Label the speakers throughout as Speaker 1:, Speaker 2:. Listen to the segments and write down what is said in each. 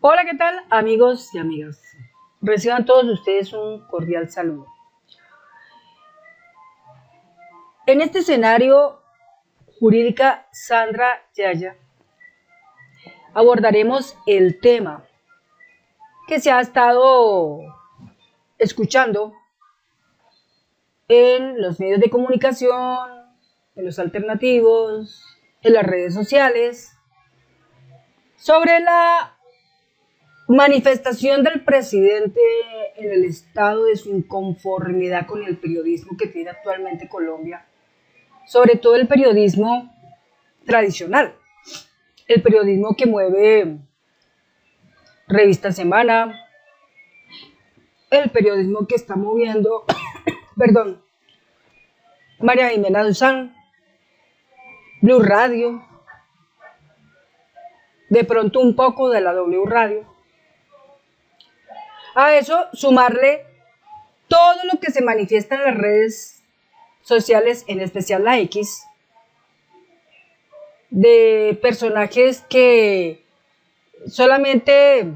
Speaker 1: Hola, ¿qué tal amigos y amigas? Reciban todos ustedes un cordial saludo. En este escenario jurídica Sandra Yaya abordaremos el tema que se ha estado escuchando en los medios de comunicación, en los alternativos, en las redes sociales, sobre la manifestación del presidente en el estado de su inconformidad con el periodismo que tiene actualmente Colombia, sobre todo el periodismo tradicional, el periodismo que mueve Revista Semana, el periodismo que está moviendo, perdón, María Jimena Duzán, Blue Radio, de pronto un poco de la W Radio. A eso sumarle todo lo que se manifiesta en las redes sociales, en especial la X, de personajes que solamente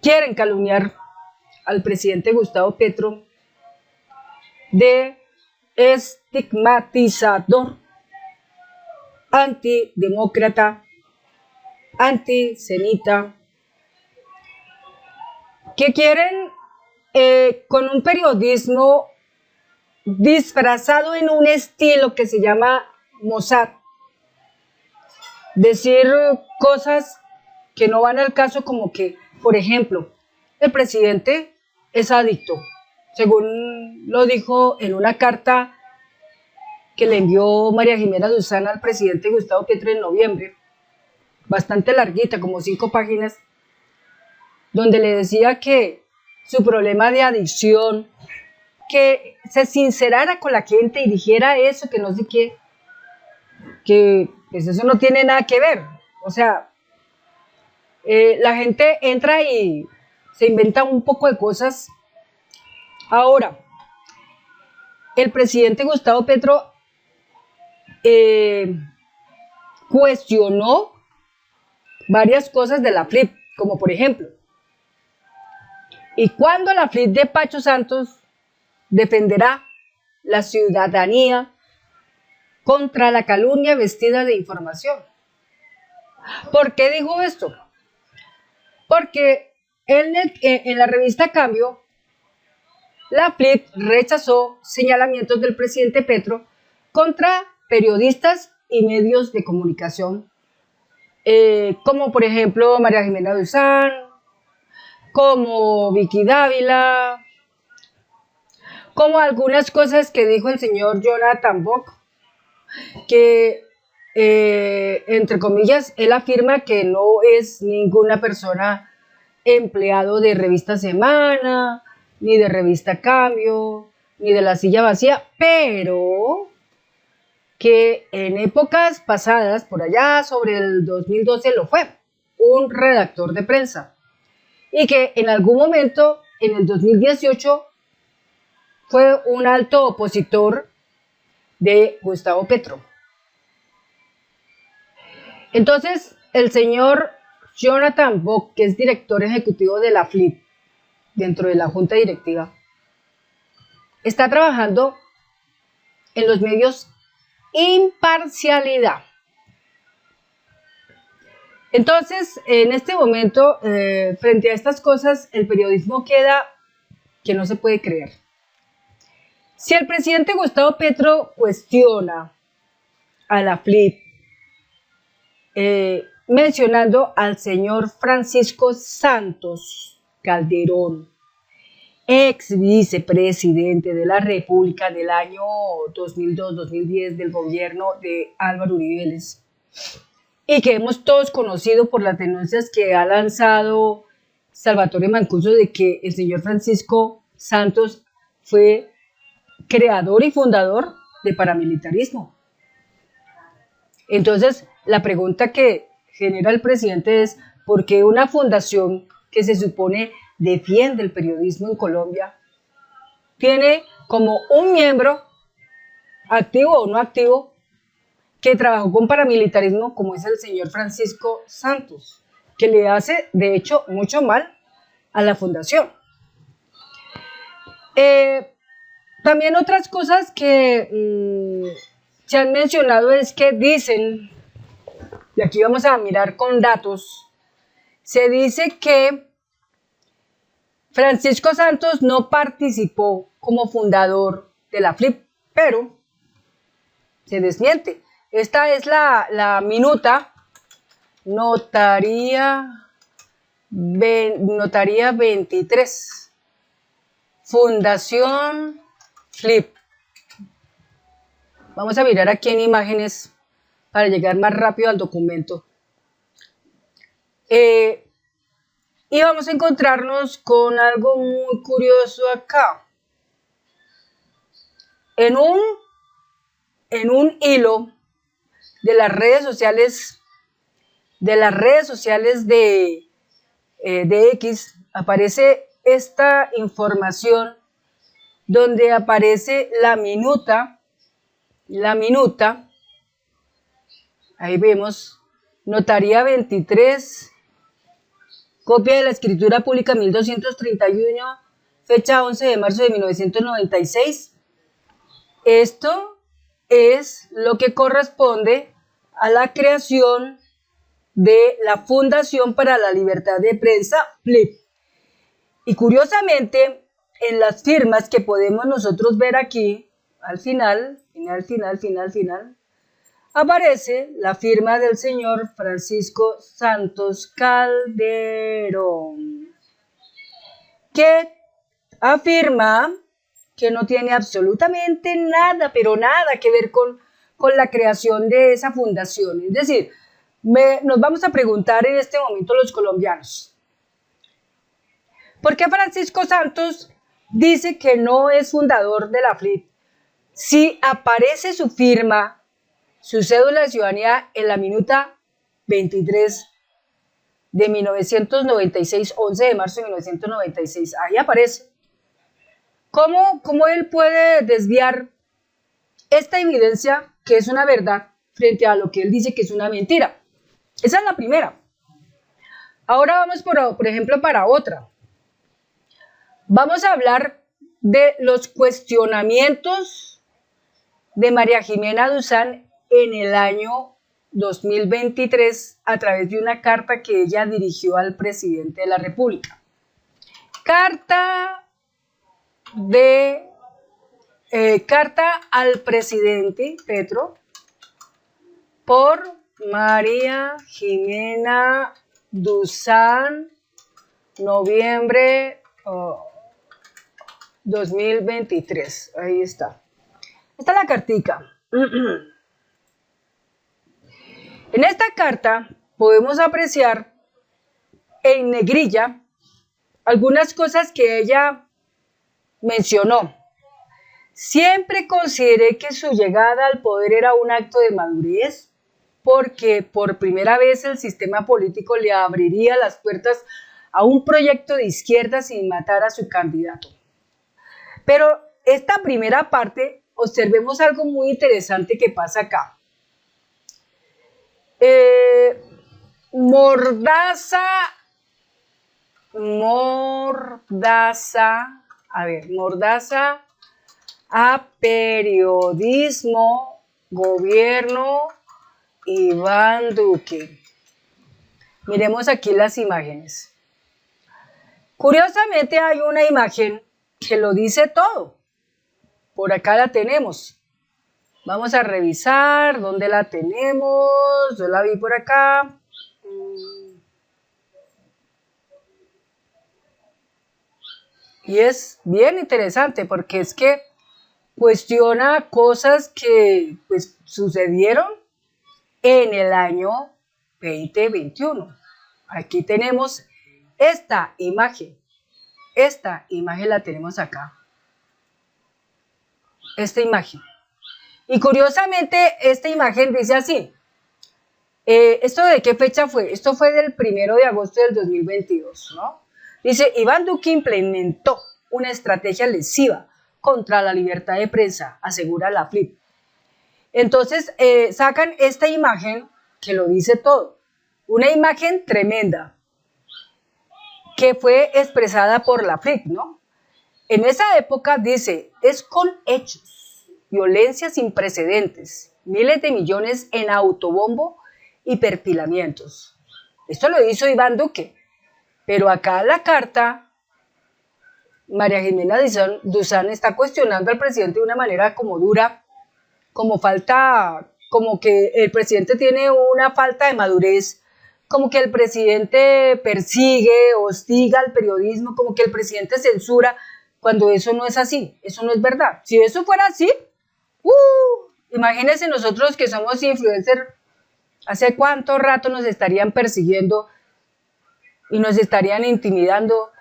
Speaker 1: quieren calumniar al presidente Gustavo Petro, de estigmatizador, antidemócrata, antisemita, que quieren con un periodismo disfrazado en un estilo que se llama Mossad, decir cosas que no van al caso, como que, por ejemplo, el presidente es adicto, según lo dijo en una carta que le envió María Jimena Duzán al presidente Gustavo Petro en noviembre, bastante larguita, como 5 páginas, donde le decía que su problema de adicción, que se sincerara con la gente y dijera eso, que no sé qué, que pues eso no tiene nada que ver. O sea, la gente entra y se inventa un poco de cosas. Ahora, el presidente Gustavo Petro cuestionó varias cosas de la FLIP, como por ejemplo, ¿y cuándo la FLIP de Pacho Santos defenderá la ciudadanía contra la calumnia vestida de información? ¿Por qué dijo esto? Porque en la revista Cambio, la FLIP rechazó señalamientos del presidente Petro contra periodistas y medios de comunicación, como por ejemplo María Jimena Duzán, como Vicky Dávila, como algunas cosas que dijo el señor Jonathan Bock, que entre comillas él afirma que no es ninguna persona empleado de Revista Semana, ni de Revista Cambio, ni de La Silla Vacía, pero que en épocas pasadas, por allá sobre el 2012, lo fue un redactor de prensa, y que en algún momento, en el 2018, fue un alto opositor de Gustavo Petro. Entonces, el señor Jonathan Bock, que es director ejecutivo de la FLIP, dentro de la junta directiva, está trabajando en los medios imparcialidad. Entonces, en este momento, frente a estas cosas, el periodismo queda que no se puede creer. Si el presidente Gustavo Petro cuestiona a la FLIP, mencionando al señor Francisco Santos Calderón, ex vicepresidente de la República del año 2002-2010 del gobierno de Álvaro Uribe Vélez, y que hemos todos conocido por las denuncias que ha lanzado Salvatore Mancuso de que el señor Francisco Santos fue creador y fundador de paramilitarismo. Entonces, la pregunta que genera el presidente es: ¿por qué una fundación que se supone defiende el periodismo en Colombia tiene como un miembro, activo o no activo, que trabajó con paramilitarismo, como es el señor Francisco Santos? que le hace, de hecho, mucho mal a la fundación. También otras cosas que se han mencionado es que dicen, y aquí vamos a mirar con datos, se dice que Francisco Santos no participó como fundador de la FLIP, pero se desmiente. Esta es la minuta, notaría 23, Fundación FLIP. Vamos a mirar aquí en imágenes para llegar más rápido al documento. Y vamos a encontrarnos con algo muy curioso acá. En un hilo de las redes sociales de X, aparece esta información donde aparece la minuta, ahí vemos, notaría 23, copia de la escritura pública 1231, fecha 11 de marzo de 1996. Esto es lo que corresponde a la creación de la Fundación para la Libertad de Prensa, FLIP. Y curiosamente, en las firmas que podemos nosotros ver aquí, al final, aparece la firma del señor Francisco Santos Calderón, que afirma que no tiene absolutamente nada, pero nada que ver con la creación de esa fundación. Es decir, nos vamos a preguntar en este momento los colombianos, ¿por qué Francisco Santos dice que no es fundador de la FLIP si aparece su firma, su cédula de ciudadanía en la minuta 23 de 1996, 11 de marzo de 1996? Ahí aparece. ¿Cómo él puede desviar esta evidencia que es una verdad frente a lo que él dice que es una mentira? Esa es la primera. Ahora vamos, por ejemplo, para otra. Vamos a hablar de los cuestionamientos de María Jimena Duzán en el año 2023 a través de una carta que ella dirigió al presidente de la República. Carta al presidente Petro por María Jimena Duzán, noviembre 2023. Ahí está. Esta es la cartica. En esta carta podemos apreciar en negrilla algunas cosas que ella mencionó. Siempre consideré que su llegada al poder era un acto de madurez, porque por primera vez el sistema político le abriría las puertas a un proyecto de izquierda sin matar a su candidato. Pero esta primera parte, observemos algo muy interesante que pasa acá. Mordaza a periodismo, gobierno, Iván Duque. Miremos aquí las imágenes. Curiosamente hay una imagen que lo dice todo. Por acá la tenemos. Vamos a revisar dónde la tenemos. Yo la vi por acá. Y es bien interesante porque es que cuestiona cosas que pues sucedieron en el año 2021. Aquí tenemos esta imagen. Esta imagen la tenemos acá. Esta imagen. Y curiosamente esta imagen dice así. ¿Esto de qué fecha fue? Esto fue del 1 de agosto del 2022, ¿no? Dice, Iván Duque implementó una estrategia lesiva contra la libertad de prensa, asegura la FLIP. Entonces sacan esta imagen que lo dice todo. una imagen tremenda que fue expresada por la FLIP, ¿no? En esa época dice, es con hechos, violencia sin precedentes, miles de millones en autobombo y perfilamientos. Esto lo hizo Iván Duque, pero acá la carta, María Jimena Duzán está cuestionando al presidente de una manera como dura, como que el presidente tiene una falta de madurez, como que el presidente persigue, hostiga al periodismo, como que el presidente censura, cuando eso no es así, eso no es verdad. Si eso fuera así, imagínense nosotros que somos influencers, ¿hace cuánto rato nos estarían persiguiendo y nos estarían intimidando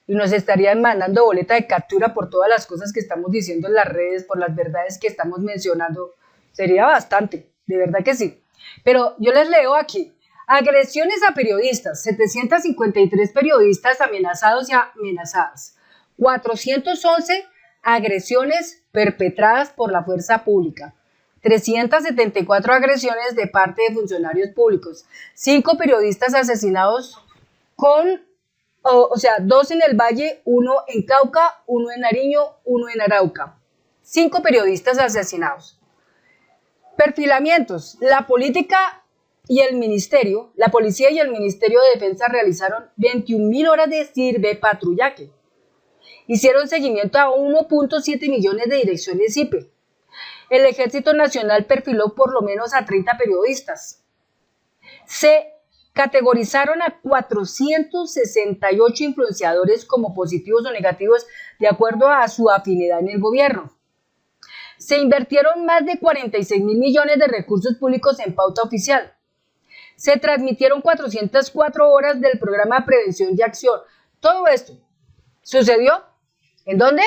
Speaker 1: y nos estarían mandando boleta de captura por todas las cosas que estamos diciendo en las redes, por las verdades que estamos mencionando? Sería bastante, de verdad que sí. Pero yo les leo aquí, agresiones a periodistas, 753 periodistas amenazados y amenazadas, 411 agresiones perpetradas por la fuerza pública, 374 agresiones de parte de funcionarios públicos, 5 periodistas asesinados o sea, 2 en el Valle, 1 en Cauca, 1 en Nariño, 1 en Arauca. 5 periodistas asesinados. Perfilamientos. La policía y el Ministerio de Defensa realizaron 21.000 horas de ciberpatrullaje. Hicieron seguimiento a 1.7 millones de direcciones IP. El Ejército Nacional perfiló por lo menos a 30 periodistas. Se categorizaron a 468 influenciadores como positivos o negativos de acuerdo a su afinidad en el gobierno. Se invirtieron más de 46.000 millones de recursos públicos en pauta oficial. Se transmitieron 404 horas del programa de prevención y acción. Todo esto sucedió, ¿en dónde?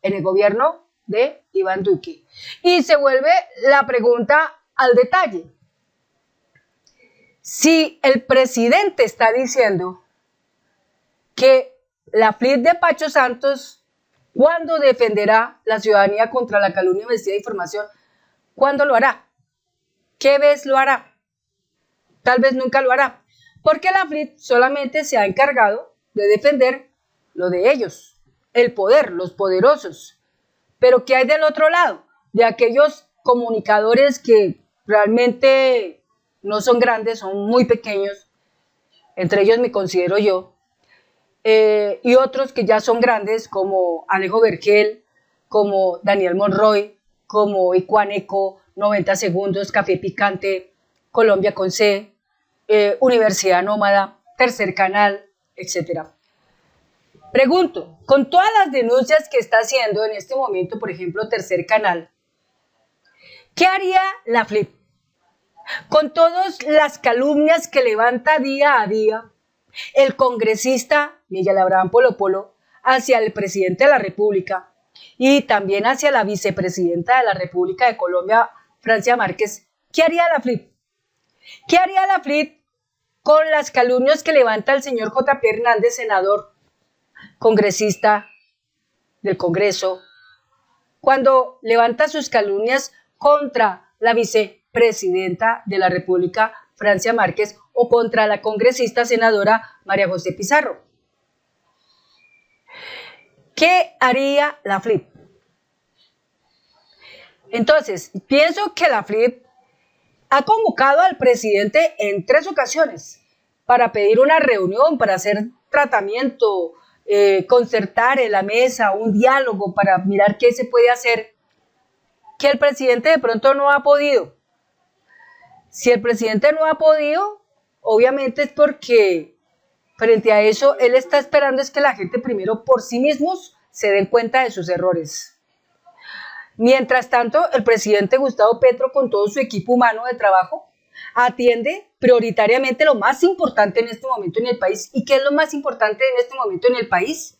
Speaker 1: En el gobierno de Iván Duque. Y se vuelve la pregunta al detalle. Si el presidente está diciendo que la FLIP de Pacho Santos, ¿cuándo defenderá la ciudadanía contra la calumnia, investida de información? ¿Cuándo lo hará? ¿Qué vez lo hará? Tal vez nunca lo hará, porque la FLIP solamente se ha encargado de defender lo de ellos, el poder, los poderosos. Pero ¿qué hay del otro lado? De aquellos comunicadores que realmente no son grandes, son muy pequeños, entre ellos me considero yo, y otros que ya son grandes como Alejo Vergel, como Daniel Monroy, como Icuaneco, 90 Segundos, Café Picante, Colombia con C, Universidad Nómada, Tercer Canal, etc. Pregunto, con todas las denuncias que está haciendo en este momento, por ejemplo, Tercer Canal, ¿qué haría la FLIP? Con todas las calumnias que levanta día a día el congresista Miguel Abraham Polo Polo hacia el presidente de la República y también hacia la vicepresidenta de la República de Colombia, Francia Márquez, ¿qué haría la FLIP? ¿Qué haría la FLIP con las calumnias que levanta el señor J.P. Hernández, senador, congresista del Congreso, cuando levanta sus calumnias contra la vicepresidenta de la República, Francia Márquez, o contra la congresista senadora María José Pizarro? ¿Qué haría la FLIP? Entonces, pienso que la FLIP ha convocado al presidente en 3 ocasiones para pedir una reunión, para hacer tratamiento, concertar en la mesa, un diálogo para mirar qué se puede hacer, que el presidente de pronto no ha podido. Si el presidente no ha podido, obviamente es porque frente a eso él está esperando es que la gente primero por sí mismos se den cuenta de sus errores. Mientras tanto, el presidente Gustavo Petro, con todo su equipo humano de trabajo, atiende prioritariamente lo más importante en este momento en el país. ¿Y qué es lo más importante en este momento en el país?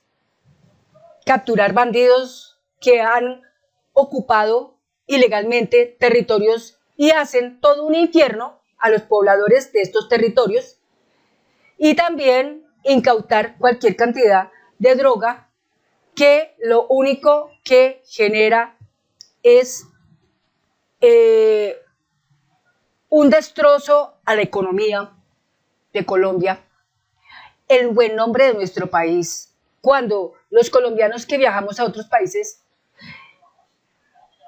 Speaker 1: Capturar bandidos que han ocupado ilegalmente territorios y hacen todo un infierno a los pobladores de estos territorios, y también incautar cualquier cantidad de droga que lo único que genera es un destrozo a la economía, de Colombia, el buen nombre de nuestro país. Cuando los colombianos que viajamos a otros países,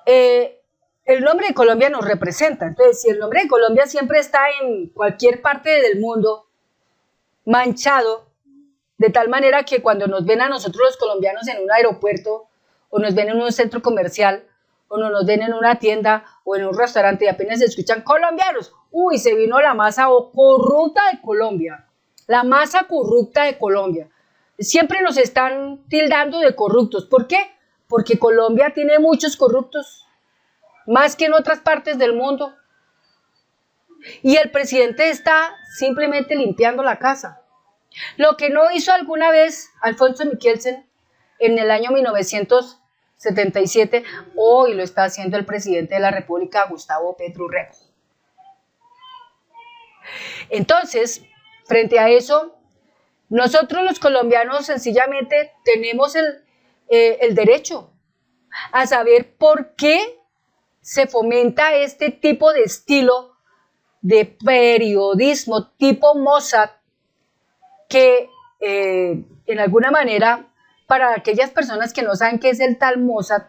Speaker 1: el nombre de Colombia nos representa. Entonces, si el nombre de Colombia siempre está en cualquier parte del mundo manchado, de tal manera que cuando nos ven a nosotros los colombianos en un aeropuerto, o nos ven en un centro comercial, o nos ven en una tienda o en un restaurante y apenas se escuchan colombianos, uy, se vino la masa corrupta de Colombia, la masa corrupta de Colombia. Siempre nos están tildando de corruptos. ¿Por qué? Porque Colombia tiene muchos corruptos, más que en otras partes del mundo. Y el presidente está simplemente limpiando la casa. Lo que no hizo alguna vez Alfonso Michelsen en el año 1977, hoy lo está haciendo el presidente de la República, Gustavo Petro Urrego. Entonces, frente a eso, nosotros los colombianos sencillamente tenemos el derecho a saber por qué se fomenta este tipo de estilo de periodismo tipo Mossad, que en alguna manera, para aquellas personas que no saben qué es el tal Mossad,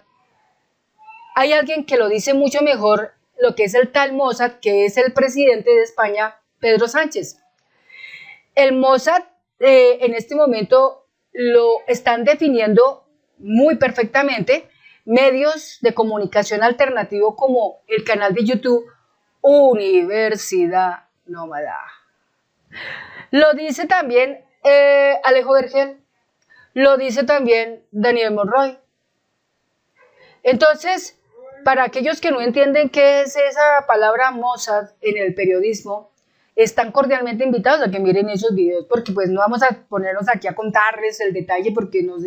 Speaker 1: hay alguien que lo dice mucho mejor lo que es el tal Mossad, que es el presidente de España, Pedro Sánchez. El Mossad en este momento lo están definiendo muy perfectamente medios de comunicación alternativo como el canal de YouTube Universidad Nómada. Lo dice también Alejo Vergel, lo dice también Daniel Monroy. Entonces, para aquellos que no entienden qué es esa palabra Mossad en el periodismo, están cordialmente invitados a que miren esos videos, porque pues no vamos a ponernos aquí a contarles el detalle, porque nos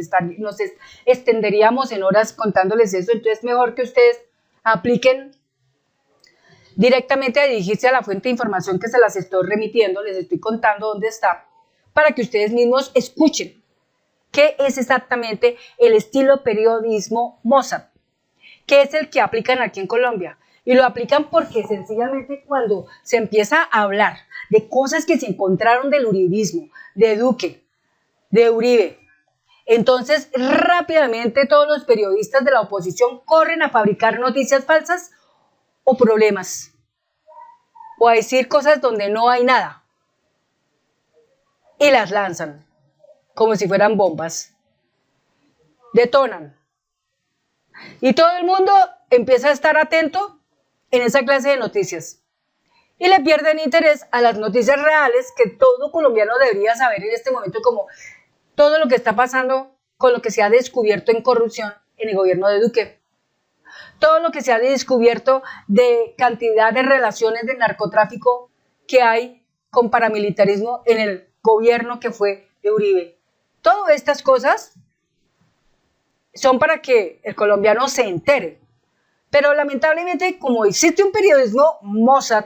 Speaker 1: extenderíamos en horas contándoles eso. Entonces, mejor que ustedes apliquen directamente a dirigirse a la fuente de información que se las estoy remitiendo, les estoy contando dónde está, para que ustedes mismos escuchen qué es exactamente el estilo periodismo Mossad, que es el que aplican aquí en Colombia. Y lo aplican porque sencillamente cuando se empieza a hablar de cosas que se encontraron del uribismo, de Duque, de Uribe, entonces rápidamente todos los periodistas de la oposición corren a fabricar noticias falsas o problemas, o a decir cosas donde no hay nada, y las lanzan como si fueran bombas, detonan, y todo el mundo empieza a estar atento en esa clase de noticias, y le pierden interés a las noticias reales que todo colombiano debería saber en este momento, como todo lo que está pasando con lo que se ha descubierto en corrupción en el gobierno de Duque, todo lo que se ha descubierto de cantidad de relaciones de narcotráfico que hay con paramilitarismo en el gobierno que fue de Uribe. Todas estas cosas son para que el colombiano se entere. Pero lamentablemente, como existe un periodismo Mossad,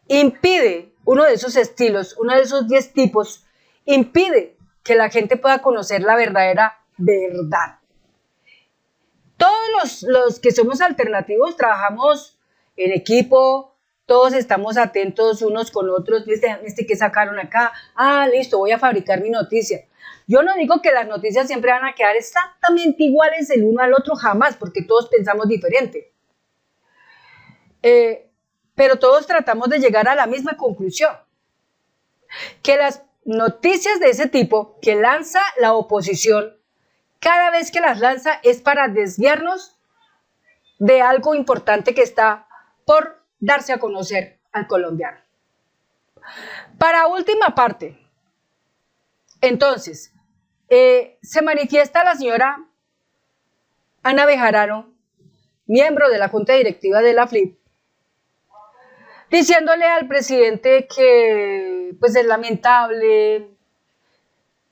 Speaker 1: impide uno de esos estilos, uno de esos 10 tipos, impide que la gente pueda conocer la verdadera verdad. Todos los que somos alternativos trabajamos en equipo, todos estamos atentos unos con otros, ¿viste qué sacaron acá? Ah, listo, voy a fabricar mi noticia. Yo no digo que las noticias siempre van a quedar exactamente iguales el uno al otro, jamás, porque todos pensamos diferente. Pero todos tratamos de llegar a la misma conclusión, que las noticias de ese tipo que lanza la oposición, cada vez que las lanza es para desviarnos de algo importante que está por darse a conocer al colombiano. Para última parte, entonces, se manifiesta la señora Ana Bejarano, miembro de la Junta Directiva de la FLIP, diciéndole al presidente que pues es lamentable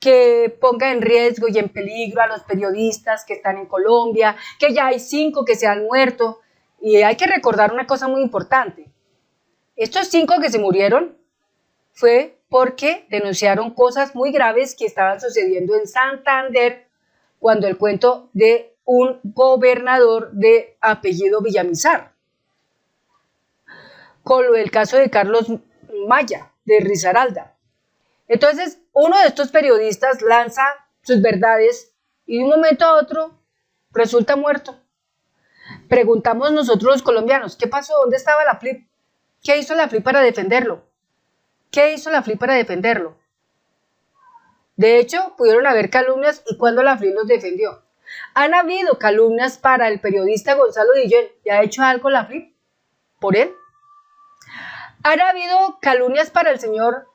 Speaker 1: que ponga en riesgo y en peligro a los periodistas que están en Colombia, que ya hay 5 que se han muerto. Y hay que recordar una cosa muy importante. Estos 5 que se murieron fue porque denunciaron cosas muy graves que estaban sucediendo en Santander, cuando el cuento de un gobernador de apellido Villamizar, con el caso de Carlos Maya, de Risaralda. Entonces, uno de estos periodistas lanza sus verdades y de un momento a otro resulta muerto. Preguntamos nosotros los colombianos, ¿qué pasó? ¿Dónde estaba la FLIP? ¿Qué hizo la FLIP para defenderlo? ¿Qué hizo la FLIP para defenderlo? De hecho, pudieron haber calumnias y cuando la FLIP los defendió. Han habido calumnias para el periodista Gonzalo Dillén. ¿Y ha hecho algo la FLIP por él? Han habido calumnias para el señor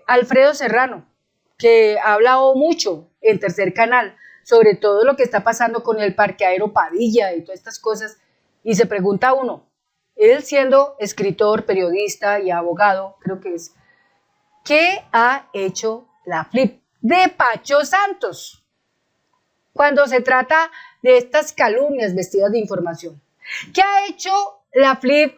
Speaker 1: Alfredo Serrano, que ha hablado mucho en Tercer Canal sobre todo lo que está pasando con el parqueadero Padilla y todas estas cosas. Y se pregunta uno, él siendo escritor, periodista y abogado, creo que es, ¿qué ha hecho la FLIP de Pacho Santos cuando se trata de estas calumnias vestidas de información? ¿Qué ha hecho la FLIP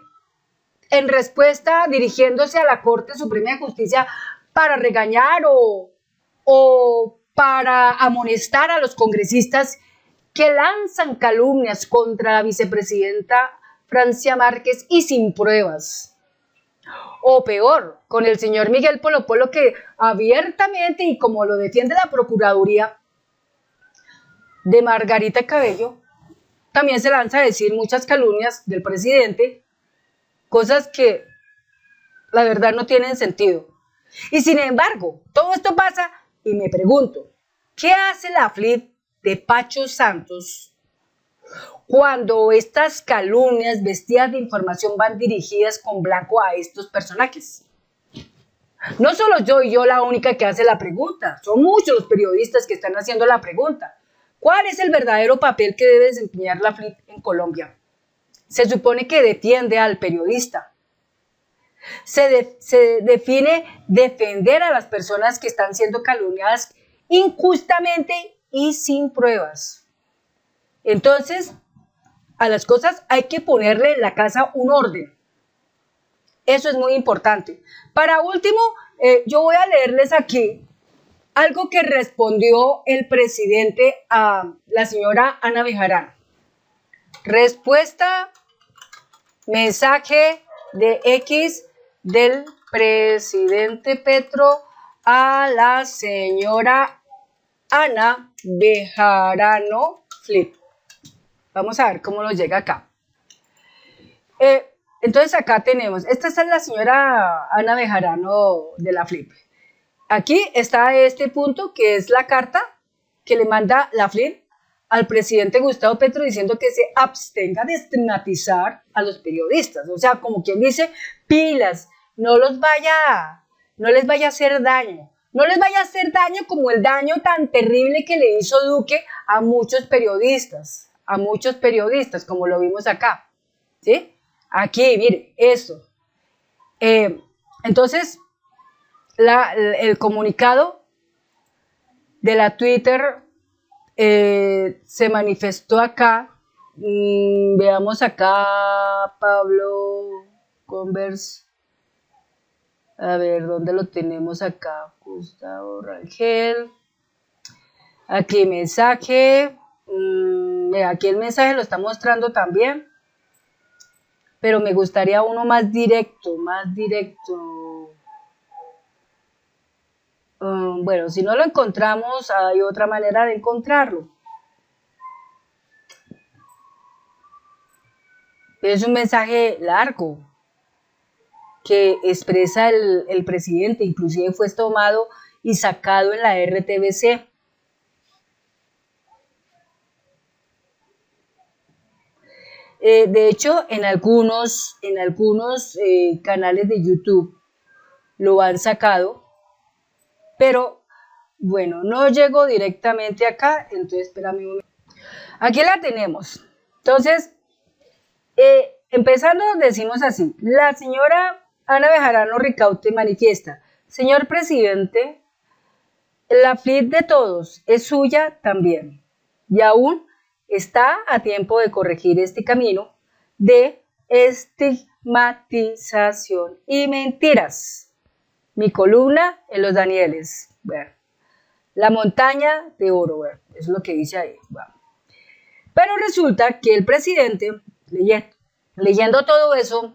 Speaker 1: en respuesta dirigiéndose a la Corte Suprema de Justicia para regañar o para amonestar a los congresistas que lanzan calumnias contra la vicepresidenta Francia Márquez y sin pruebas? O peor, con el señor Miguel Polo Polo, que abiertamente y como lo defiende la Procuraduría de Margarita Cabello, también se lanza a decir muchas calumnias del presidente, cosas que la verdad no tienen sentido. Y sin embargo, todo esto pasa y me pregunto, ¿qué hace la FLIP de Pacho Santos cuando estas calumnias vestidas de información van dirigidas con blanco a estos personajes? No solo yo y yo la única que hace la pregunta, son muchos los periodistas que están haciendo la pregunta. ¿Cuál es el verdadero papel que debe desempeñar la FLIP en Colombia? Se supone que defiende al periodista. Se define defender a las personas que están siendo calumniadas injustamente y sin pruebas. Entonces, a las cosas hay que ponerle en la casa un orden. Eso es muy importante. Para último, yo voy a leerles aquí algo que respondió el presidente a la señora Ana Bejarano. Respuesta, mensaje de X del presidente Petro a la señora Ana Bejarano FLIP. Vamos a ver cómo nos llega acá. Entonces acá tenemos, esta es la señora Ana Bejarano de la FLIP. Aquí está este punto que es la carta que le manda la FLIP al presidente Gustavo Petro diciendo que se abstenga de estigmatizar a los periodistas. O sea, como quien dice, pilas, no les vaya a hacer daño. No les vaya a hacer daño como el daño tan terrible que le hizo Duque a muchos periodistas, como lo vimos acá. ¿Sí? Aquí, mire, esto. Entonces, el comunicado de la Twitter se manifestó acá. Veamos acá, Pablo Converse. A ver, ¿dónde lo tenemos acá? Gustavo Rangel. Aquí mensaje. Aquí el mensaje lo está mostrando también. Pero me gustaría uno más directo. Bueno, si no lo encontramos, hay otra manera de encontrarlo. Es un mensaje largo que expresa el presidente, inclusive fue tomado y sacado en la RTBC. De hecho, en algunos canales de YouTube lo han sacado, pero bueno, no llegó directamente acá, entonces espérame un momento. Aquí la tenemos. Entonces, empezando decimos así, la señora Ana Bejarano Ricaurte manifiesta, señor presidente, la FLIP de todos es suya también, y aún está a tiempo de corregir este camino de estigmatización y mentiras. Mi columna en los Danieles, bueno, la montaña de oro, bueno, eso es lo que dice ahí. Bueno. Pero resulta que el presidente, leyendo todo eso,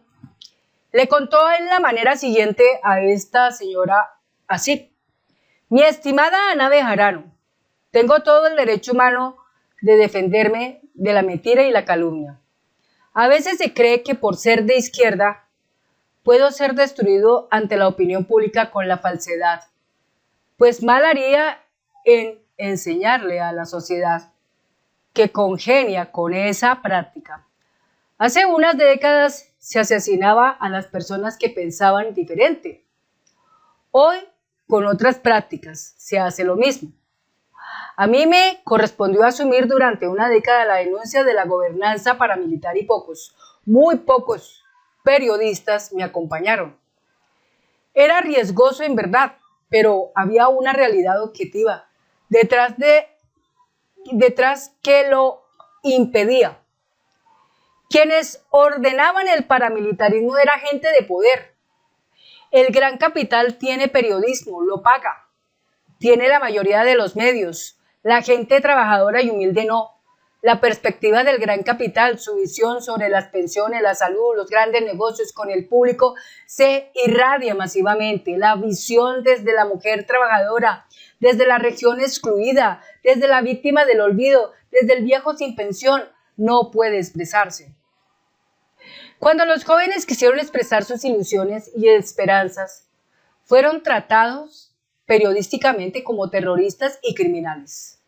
Speaker 1: Le contó en la manera siguiente a esta señora así: mi estimada Ana Bejarano, tengo todo el derecho humano de defenderme de la mentira y la calumnia. A veces se cree que por ser de izquierda puedo ser destruido ante la opinión pública con la falsedad, pues mal haría en enseñarle a la sociedad que congenia con esa práctica. Hace unas décadas se asesinaba a las personas que pensaban diferente. Hoy, con otras prácticas, se hace lo mismo. A mí me correspondió asumir durante una década la denuncia de la gobernanza paramilitar y muy pocos periodistas me acompañaron. Era riesgoso en verdad, pero había una realidad objetiva detrás que lo impedía. Quienes ordenaban el paramilitarismo era gente de poder. El gran capital tiene periodismo, lo paga. Tiene la mayoría de los medios. La gente trabajadora y humilde no. La perspectiva del gran capital, su visión sobre las pensiones, la salud, los grandes negocios con el público se irradia masivamente. La visión desde la mujer trabajadora, desde la región excluida, desde la víctima del olvido, desde el viejo sin pensión, no puede expresarse. Cuando los jóvenes quisieron expresar sus ilusiones y esperanzas, fueron tratados periodísticamente como terroristas y criminales.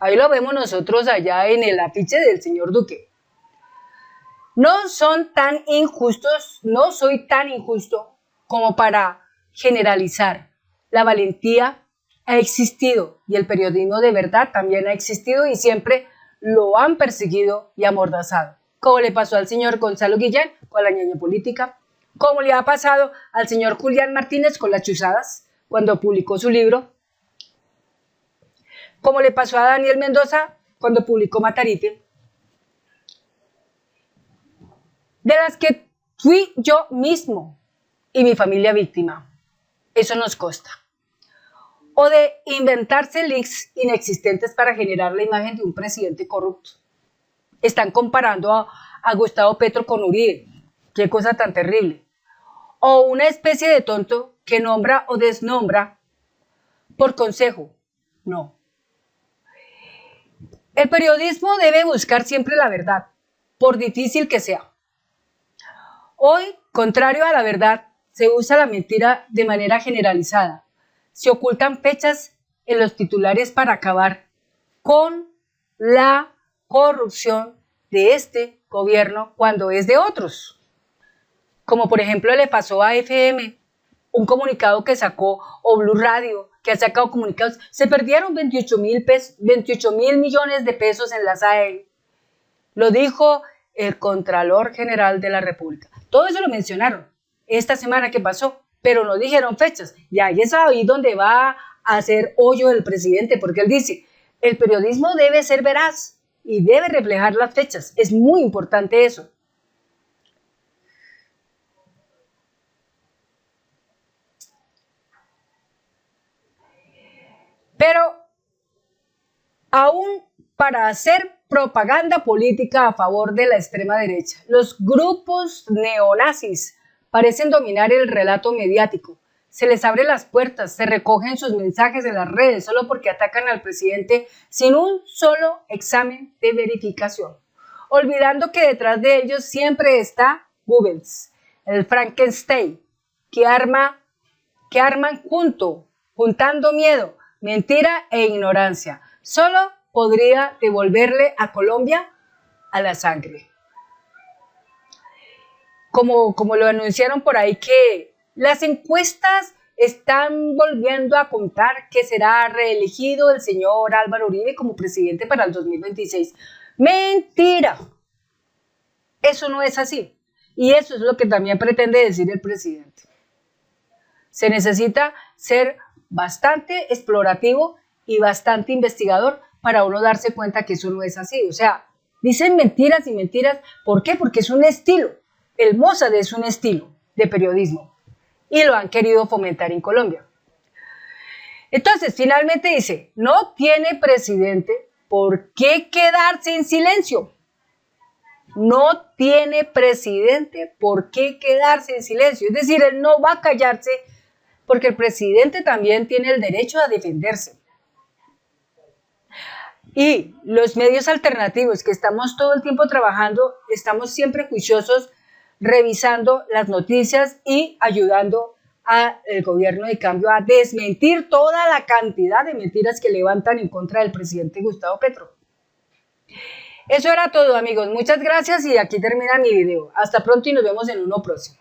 Speaker 1: Ahí lo vemos nosotros allá en el afiche del señor Duque. No son tan injustos, no soy tan injusto como para generalizar. La valentía ha existido y el periodismo de verdad también ha existido y siempre lo han perseguido y amordazado. Como le pasó al señor Gonzalo Guillén con la ñaña política, como le ha pasado al señor Julián Martínez con las chuzadas cuando publicó su libro, como le pasó a Daniel Mendoza cuando publicó Matarite, de las que fui yo mismo y mi familia víctima. Eso nos consta. O de inventarse links inexistentes para generar la imagen de un presidente corrupto. Están comparando a Gustavo Petro con Uribe. Qué cosa tan terrible. O una especie de tonto que nombra o desnombra por consejo. No. El periodismo debe buscar siempre la verdad, por difícil que sea. Hoy, contrario a la verdad, se usa la mentira de manera generalizada. Se ocultan fechas en los titulares para acabar con la corrupción de este gobierno cuando es de otros. Como por ejemplo le pasó a FM, un comunicado que sacó, o Blue Radio, que ha sacado comunicados, se perdieron 28 mil millones de pesos en la SAE. Lo dijo el Contralor General de la República. Todo eso lo mencionaron esta semana que pasó, pero no dijeron fechas. Y ahí es ahí donde va a hacer hoyo el presidente, porque él dice, el periodismo debe ser veraz y debe reflejar las fechas. Es muy importante eso. Pero aún para hacer propaganda política a favor de la extrema derecha, los grupos neonazis parecen dominar el relato mediático. Se les abre las puertas, se recogen sus mensajes en las redes solo porque atacan al presidente sin un solo examen de verificación, olvidando que detrás de ellos siempre está Goebbels, el Frankenstein, que arman juntando miedo, mentira e ignorancia. Solo podría devolverle a Colombia a la sangre. Como lo anunciaron por ahí, que las encuestas están volviendo a contar que será reelegido el señor Álvaro Uribe como presidente para el 2026. ¡Mentira! Eso no es así. Y eso es lo que también pretende decir el presidente. Se necesita ser bastante explorativo y bastante investigador para uno darse cuenta que eso no es así. O sea, dicen mentiras y mentiras. ¿Por qué? Porque es un estilo. El Mossad es un estilo de periodismo y lo han querido fomentar en Colombia. Entonces, finalmente dice, no tiene presidente por qué quedarse en silencio. no tiene presidente por qué quedarse en silencio. Es decir, él no va a callarse porque el presidente también tiene el derecho a defenderse. Y los medios alternativos que estamos todo el tiempo trabajando, estamos siempre juiciosos, revisando las noticias y ayudando al gobierno de cambio a desmentir toda la cantidad de mentiras que levantan en contra del presidente Gustavo Petro. Eso era todo, amigos. Muchas gracias y aquí termina mi video. Hasta pronto y nos vemos en uno próximo.